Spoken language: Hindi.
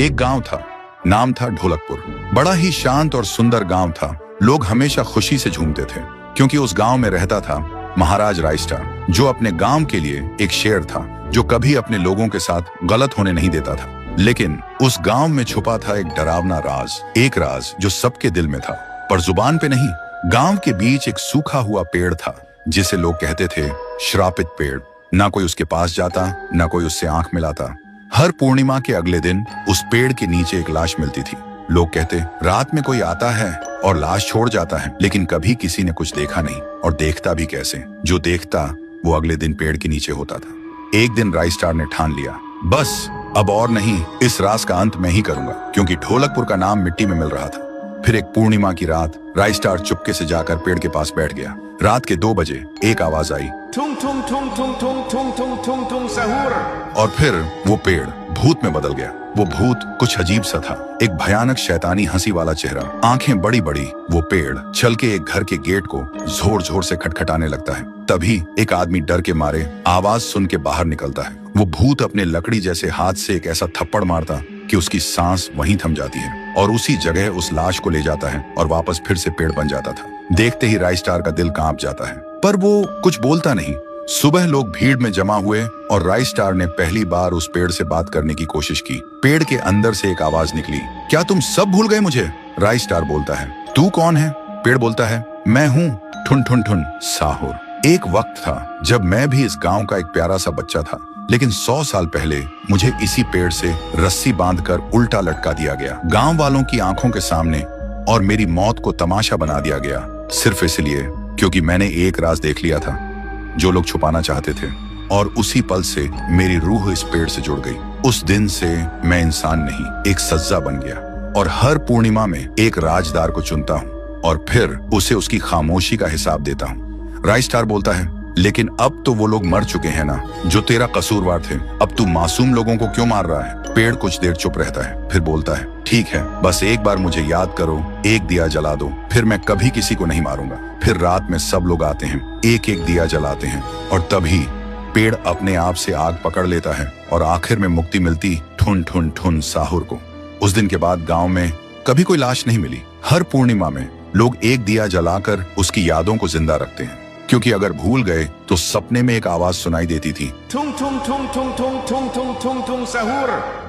एक गांव था, नाम था ढोलकपुर। बड़ा ही शांत और सुंदर गांव था। लोग हमेशा खुशी से झूमते थे क्योंकि उस गांव में रहता था महाराज रायस्टार, जो अपने गांव के लिए एक शेर था जो कभी अपने लोगों के साथ गलत होने नहीं देता था। लेकिन उस गांव में छुपा था एक डरावना राज, एक राज जो सबके दिल में था पर जुबान पे नहीं। गांव के बीच एक सूखा हुआ पेड़ था जिसे लोग कहते थे श्रापित पेड़। ना कोई उसके पास जाता, ना कोई उससे आंख मिलाता। हर पूर्णिमा के अगले दिन उस पेड़ के नीचे एक लाश मिलती थी। लोग कहते रात में कोई आता है और लाश छोड़ जाता है, लेकिन कभी किसी ने कुछ देखा नहीं और देखता भी कैसे। जो देखता वो अगले दिन पेड़ के नीचे होता था। एक दिन रायस्टार ने ठान लिया, बस अब और नहीं, इस राज का अंत मैं ही करूंगा, क्योंकि ढोलकपुर का नाम मिट्टी में मिल रहा था। फिर एक पूर्णिमा की रात रायस्टार चुपके से जाकर पेड़ के पास बैठ गया। रात के 2 बजे एक आवाज आई, थुम थुम थुम थुम थुम थुम थुम थुम थुम सहूर। और फिर वो पेड़ भूत में बदल गया। वो भूत कुछ अजीब सा था, एक भयानक शैतानी हंसी वाला चेहरा, आंखें बड़ी बड़ी। वो पेड़ चल के एक घर के गेट को जोर जोर से खटखटाने लगता है। तभी एक आदमी डर के मारे आवाज सुन के बाहर निकलता है। वो भूत अपने लकड़ी जैसे हाथ से एक ऐसा थप्पड़ मारता कि उसकी सांस वहीं थम जाती है और उसी जगह उस लाश को ले जाता है और वापस फिर से पेड़ बन जाता था। देखते ही रायस्टार का दिल कांप जाता है, पर वो कुछ बोलता नहीं। सुबह लोग भीड़ में जमा हुए और रायस्टार ने पहली बार उस पेड़ से बात करने की कोशिश की। पेड़ के अंदर से एक आवाज निकली, क्या तुम सब भूल गए मुझे? रायस्टार बोलता है, तू कौन है? पेड़ बोलता है, मैं हूँ ठुन ठुन ठुन साहुर। एक वक्त था जब मैं भी इस गांव का एक प्यारा सा बच्चा था, लेकिन 100 साल पहले मुझे इसी पेड़ से रस्सी बांधकर उल्टा लटका दिया गया, गांव वालों की आंखों के सामने, और मेरी मौत को तमाशा बना दिया गया, सिर्फ इसलिए क्योंकि मैंने एक राज देख लिया था जो लोग छुपाना चाहते थे। और उसी पल से मेरी रूह इस पेड़ से जुड़ गई। उस दिन से मैं इंसान नहीं, एक सज्जा बन गया और हर पूर्णिमा में एक राजदार को चुनता हूँ और फिर उसे उसकी खामोशी का हिसाब देता हूँ। रायस्टार बोलता है, लेकिन अब तो वो लोग मर चुके हैं ना जो तेरा कसूरवार थे। अब तू मासूम लोगों को क्यों मार रहा है? पेड़ कुछ देर चुप रहता है, फिर बोलता है, ठीक है, बस एक बार मुझे याद करो, एक दिया जला दो, फिर मैं कभी किसी को नहीं मारूंगा। फिर रात में सब लोग आते हैं, एक एक दिया जलाते हैं और तभी पेड़ अपने आप से आग पकड़ लेता है और आखिर में मुक्ति मिलती ठुन ठुन ठुन साहुर को। उस दिन के बाद गांव में कभी कोई लाश नहीं मिली। हर पूर्णिमा में लोग एक दिया जलाकर उसकी यादों को जिंदा रखते हैं, क्योंकि अगर भूल गए तो सपने में एक आवाज सुनाई देती थी, थुम थुम थुम थुम थुम थुम थुम थुम थुम सहूर।